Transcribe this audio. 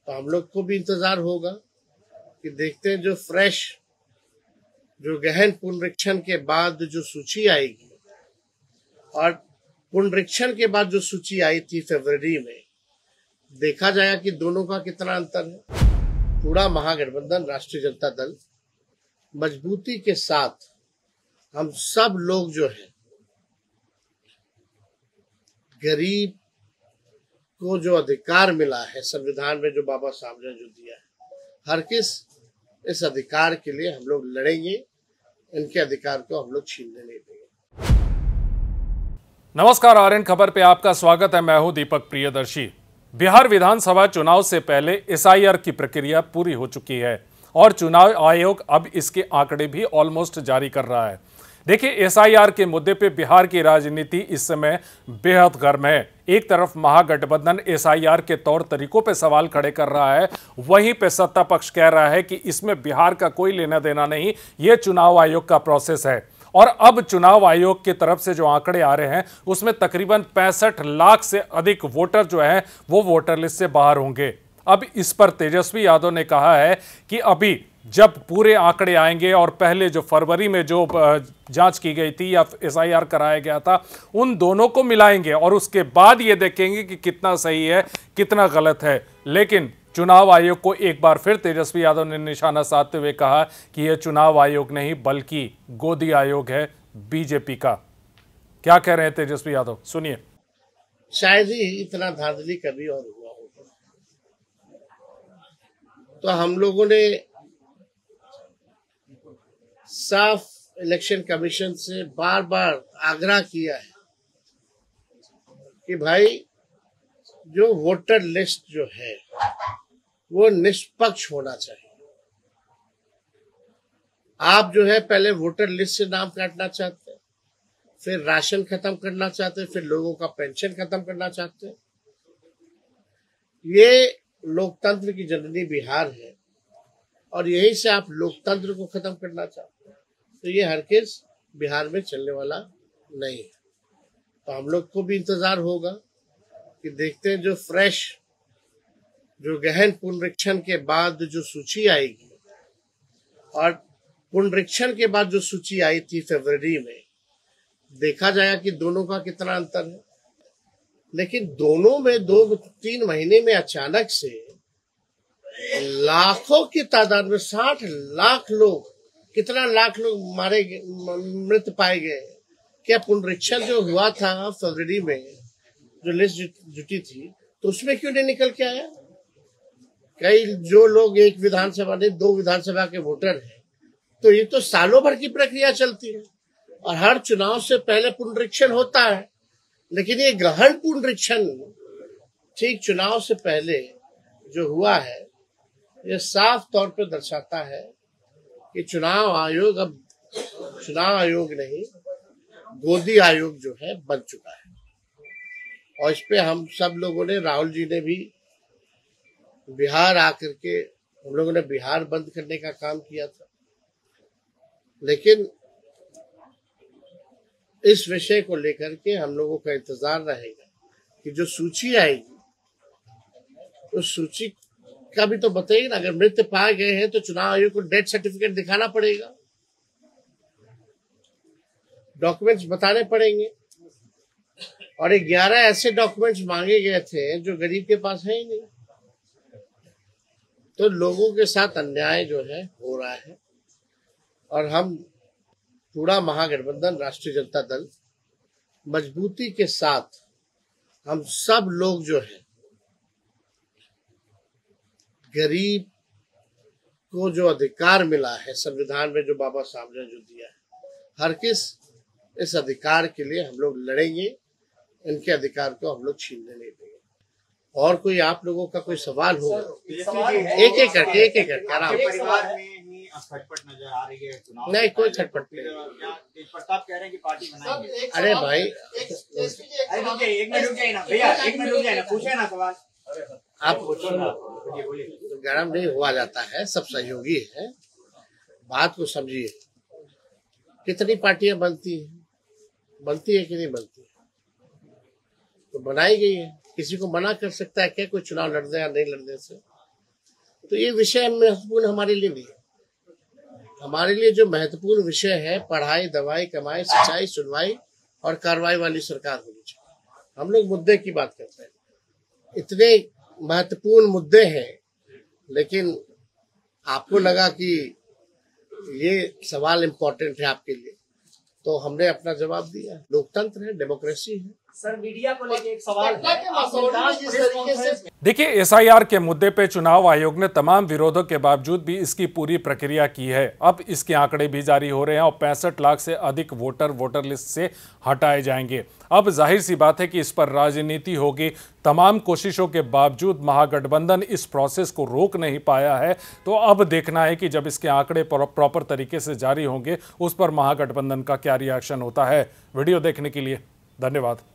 तो हम लोग को भी इंतजार होगा कि देखते हैं जो फ्रेश, जो गहन पुनरीक्षण के बाद जो सूची आएगी और पुनरीक्षण के बाद जो सूची आई थी फरवरी में, देखा जाएगा कि दोनों का कितना अंतर है। पूरा महागठबंधन राष्ट्रीय जनता दल मजबूती के साथ, हम सब लोग जो है, गरीब को जो अधिकार मिला है संविधान में, जो बाबा साहब ने जो दिया है, हर किस इस अधिकार के लिए हम लोग लड़ेंगे। इनके अधिकार को हम लोग छीनने नहीं देंगे। नमस्कार, आरएन खबर पे आपका स्वागत है। मैं हूं दीपक प्रियदर्शी। बिहार विधानसभा चुनाव से पहले एसआईआर की प्रक्रिया पूरी हो चुकी है और चुनाव आयोग अब इसके आंकड़े भी ऑलमोस्ट जारी कर रहा है। देखिए, एसआईआर के मुद्दे पे बिहार की राजनीति इस समय बेहद गर्म है। एक तरफ महागठबंधन एसआईआर के तौर तरीकों पे सवाल खड़े कर रहा है, वहीं पे सत्ता पक्ष कह रहा है कि इसमें बिहार का कोई लेना देना नहीं, ये चुनाव आयोग का प्रोसेस है। और अब चुनाव आयोग की तरफ से जो आंकड़े आ रहे हैं उसमें तकरीबन 65 लाख से अधिक वोटर जो हैं वो वोटर लिस्ट से बाहर होंगे। अब इस पर तेजस्वी यादव ने कहा है कि अभी जब पूरे आंकड़े आएंगे और पहले जो फरवरी में जो जांच की गई थी या एसआईआर कराया गया था, उन दोनों को मिलाएंगे और उसके बाद ये देखेंगे कि कितना सही है कितना गलत है। लेकिन चुनाव आयोग को एक बार फिर तेजस्वी यादव ने निशाना साधते हुए कहा कि यह चुनाव आयोग नहीं बल्कि गोदी आयोग है बीजेपी का। क्या कह रहे हैं तेजस्वी यादव, सुनिए। शायद ही इतना धांधली कभी और हुआ होगा। तो हम लोगों ने साफ इलेक्शन कमीशन से बार बार आग्रह किया है कि भाई जो वोटर लिस्ट जो है वो निष्पक्ष होना चाहिए। आप जो है पहले वोटर लिस्ट से नाम काटना चाहते हैं, फिर राशन खत्म करना चाहते हैं, फिर लोगों का पेंशन खत्म करना चाहते हैं। ये लोकतंत्र की जननी बिहार है और यहीं से आप लोकतंत्र को खत्म करना चाहते हैं, तो ये हरगिज बिहार में चलने वाला नहीं है। तो हम लोग को भी इंतजार होगा कि देखते हैं जो फ्रेश, जो गहन पुनरीक्षण के बाद जो सूची आएगी और पुनरीक्षण के बाद जो सूची आई थी फरवरी में, देखा जाएगा कि दोनों का कितना अंतर है। लेकिन दोनों में 2-3 महीने में अचानक से लाखों की तादाद में 60 लाख लोग, कितना लाख लोग मारे गए, मृत पाए गए। क्या पुनरीक्षण जो हुआ था फरवरी में, जो लिस्ट जुटी थी, तो उसमें क्यों नहीं निकल के आया? कई जो लोग एक विधानसभा ने 2 विधानसभा के वोटर हैं, तो ये तो सालों भर की प्रक्रिया चलती है और हर चुनाव से पहले पुनरीक्षण होता है। लेकिन ये गहन पुनरीक्षण ठीक चुनाव से पहले जो हुआ है, ये साफ तौर पर दर्शाता है कि चुनाव आयोग अब चुनाव आयोग नहीं गोदी आयोग जो है बन चुका है। और इस पे हम सब लोगों ने, राहुल जी ने भी बिहार आकर के, हम लोगों ने बिहार बंद करने का काम किया था। लेकिन इस विषय को लेकर के हम लोगों का इंतजार रहेगा कि जो सूची आएगी उस सूची का भी तो बताइए ना। अगर मृत पाए गए हैं तो चुनाव आयोग को डेथ सर्टिफिकेट दिखाना पड़ेगा, डॉक्यूमेंट्स बताने पड़ेंगे। और 11 ऐसे डॉक्यूमेंट्स मांगे गए थे जो गरीब के पास है ही नहीं। तो लोगों के साथ अन्याय जो है हो रहा है और हम पूरा महागठबंधन राष्ट्रीय जनता दल मजबूती के साथ, हम सब लोग जो है, गरीब को जो अधिकार मिला है संविधान में, जो बाबा साहब ने जो दिया है, हर किस इस अधिकार के लिए हम लोग लड़ेंगे। इनके अधिकार को हम लोग छीनने नहीं देंगे। और कोई आप लोगों का कोई सवाल होगा, एक एक करके आराम। परिवार में ही खटपट नजर आ रही है चुनाव नहीं, कोई खटपट नहीं। तेज प्रताप कह रहे हैं कि पार्टी बनाएंगे। अरे भाई, एक मिनट रुक जाइए ना भैया, एक मिनट रुक जाइए ना, पूछे ना सवाल। आप गरम नहीं हुआ जाता है, सब सहयोगी है, बात को समझिए। कितनी पार्टियां बनती है कि नहीं बनती है? तो बनाई गई है। किसी को मना कर सकता है क्या कोई चुनाव लड़ने या नहीं लड़ने से? तो ये विषय महत्वपूर्ण हमारे लिए नहीं है। हमारे लिए जो महत्वपूर्ण विषय है, पढ़ाई, दवाई, कमाई, सिंचाई, सुनवाई और कार्रवाई वाली सरकार होनी चाहिए। हम लोग मुद्दे की बात करते हैं, इतने महत्वपूर्ण मुद्दे हैं, लेकिन आपको लगा कि ये सवाल इम्पोर्टेंट है आपके लिए, तो हमने अपना जवाब दिया। लोकतंत्र है, डेमोक्रेसी है। सर मीडिया को लेके एक सवाल देखिए, एसआईआर के मुद्दे पे चुनाव आयोग ने तमाम विरोधों के बावजूद भी इसकी पूरी प्रक्रिया की है। अब इसके आंकड़े भी जारी हो रहे हैं और 65 लाख से अधिक वोटर लिस्ट से हटाए जाएंगे। अब जाहिर सी बात है कि इस पर राजनीति होगी। तमाम कोशिशों के बावजूद महागठबंधन इस प्रोसेस को रोक नहीं पाया है। तो अब देखना है कि जब इसके आंकड़े प्रॉपर तरीके से जारी होंगे, उस पर महागठबंधन का क्या रिएक्शन होता है। वीडियो देखने के लिए धन्यवाद।